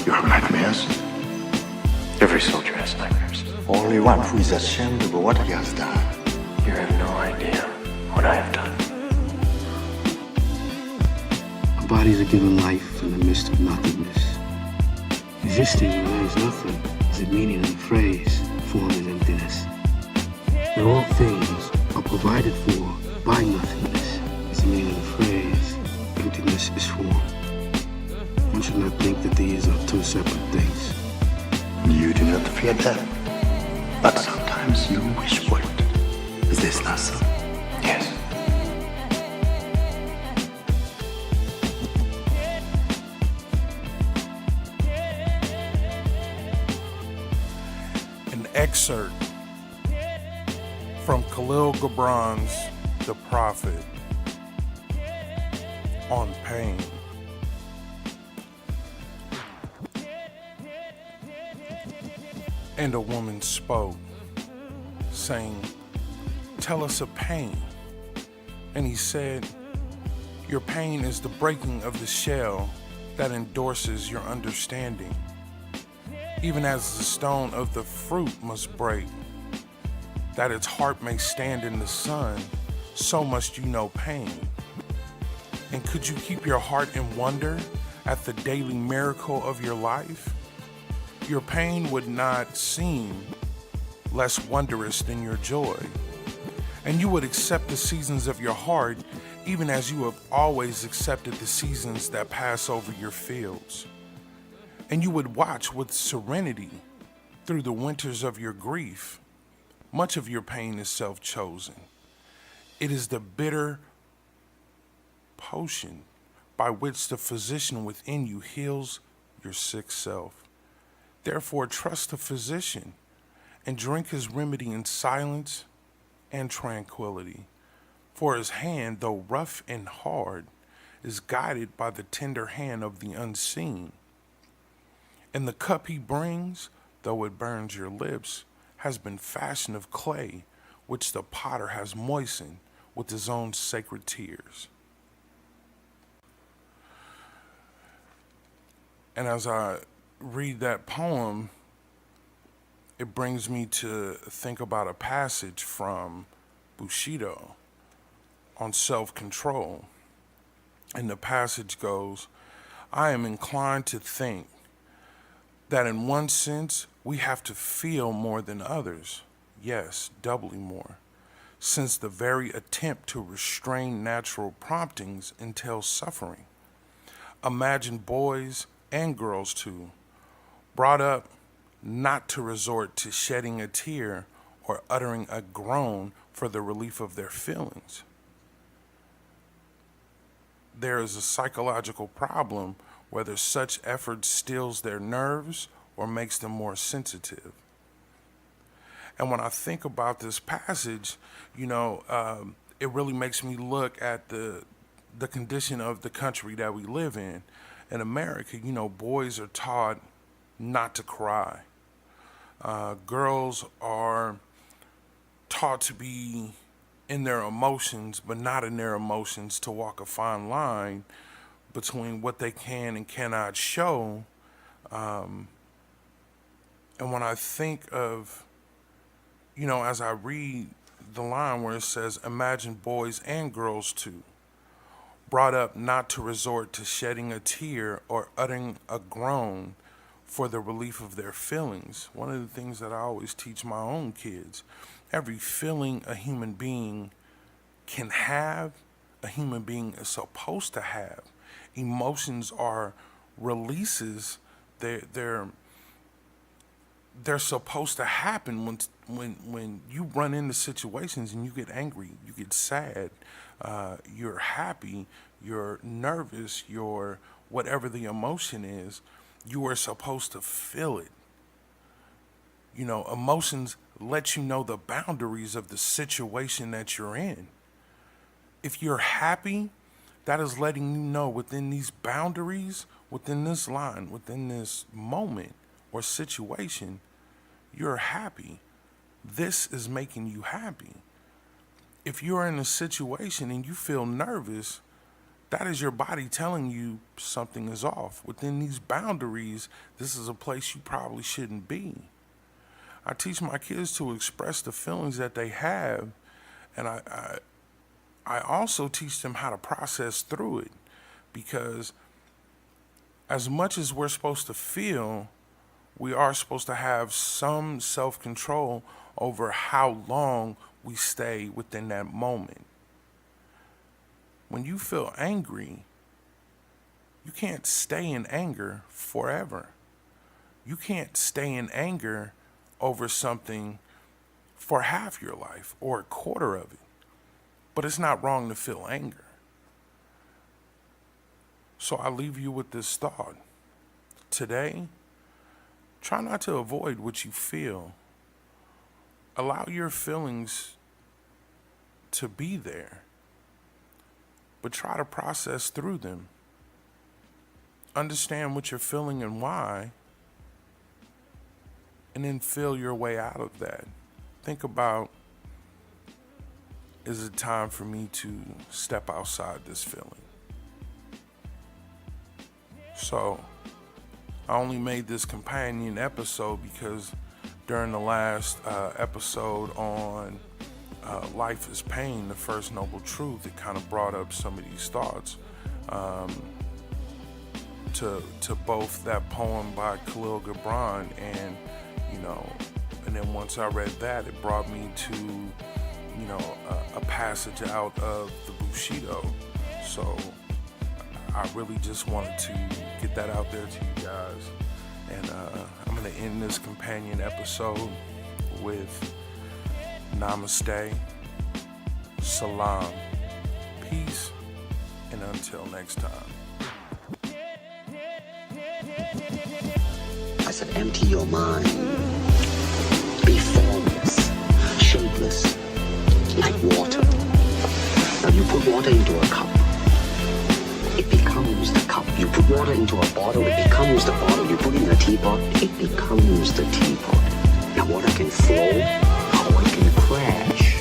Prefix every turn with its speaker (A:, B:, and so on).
A: You have nightmares?
B: Every soldier has nightmares.
A: Only one who is ashamed of what he has done.
B: You have no idea what I have done.
C: Our bodies are given life in the midst of nothingness. Existing when there is nothing is the meaning of the phrase, form is emptiness. And all things are provided for by nothingness is the meaning of the phrase, emptiness is form. One should not think that these are two separate things.
A: You do not fear death, but sometimes you wish for it. Is this not so?
B: Yes.
D: An excerpt from Khalil Gibran's The Prophet on pain. And a woman spoke, saying, "Tell us of pain." And he said, "Your pain is the breaking of the shell that endorses your understanding. Even as the stone of the fruit must break, that its heart may stand in the sun, so must you know pain. And could you keep your heart in wonder at the daily miracle of your life? Your pain would not seem less wondrous than your joy. And you would accept the seasons of your heart even as you have always accepted the seasons that pass over your fields. And you would watch with serenity through the winters of your grief. Much of your pain is self-chosen. It is the bitter potion by which the physician within you heals your sick self. Therefore, trust the physician and drink his remedy in silence and tranquility. For his hand, though rough and hard, is guided by the tender hand of the unseen. And the cup he brings, though it burns your lips, has been fashioned of clay, which the potter has moistened with his own sacred tears. And as I read that poem, it brings me to think about a passage from Bushido on self-control. And the passage goes, "I am inclined to think that in one sense we have to feel more than others, yes, doubly more, since the very attempt to restrain natural promptings entails suffering. Imagine boys and girls too, brought up not to resort to shedding a tear or uttering a groan for the relief of their feelings. There is a psychological problem whether such effort stills their nerves or makes them more sensitive." And when I think about this passage, it really makes me look at the condition of the country that we live in. In America, boys are taught not to cry. Girls are taught to be in their emotions, but not in their emotions, to walk a fine line between what they can and cannot show. And when I think of, as I read the line where it says, "Imagine boys and girls too, brought up not to resort to shedding a tear or uttering a groan for the relief of their feelings." One of the things that I always teach my own kids, every feeling a human being can have, a human being is supposed to have. Emotions are releases. They're supposed to happen when you run into situations and you get angry, you get sad, you're happy, you're nervous, you're whatever the emotion is. You are supposed to feel it. Emotions let you know the boundaries of the situation that you're in. If you're happy, that is letting you know within these boundaries, within this line, within this moment or situation, you're happy. This is making you happy. If you're in a situation and you feel nervous, that is your body telling you something is off. Within these boundaries, this is a place you probably shouldn't be. I teach my kids to express the feelings that they have, and I also teach them how to process through it, because as much as we're supposed to feel, we are supposed to have some self-control over how long we stay within that moment. When you feel angry, you can't stay in anger forever. You can't stay in anger over something for half your life or a quarter of it. But it's not wrong to feel anger. So I leave you with this thought. Today, try not to avoid what you feel. Allow your feelings to be there, but try to process through them. Understand what you're feeling and why, and then feel your way out of that. Think about, is it time for me to step outside this feeling? So, I only made this companion episode because during the last episode on Life is Pain, the First Noble Truth, it kind of brought up some of these thoughts to both that poem by Khalil Gibran and, and then once I read that, it brought me to, a passage out of the Bushido. So I really just wanted to get that out there to you guys. And I'm going to end this companion episode with Namaste, Salam, peace, and until next time.
E: I said, empty your mind. Be formless, shapeless, like water. Now you put water into a cup. It becomes the cup. You put water into a bottle, it becomes the bottle. You put it in a teapot, it becomes the teapot. Now water can flow, or it can crash.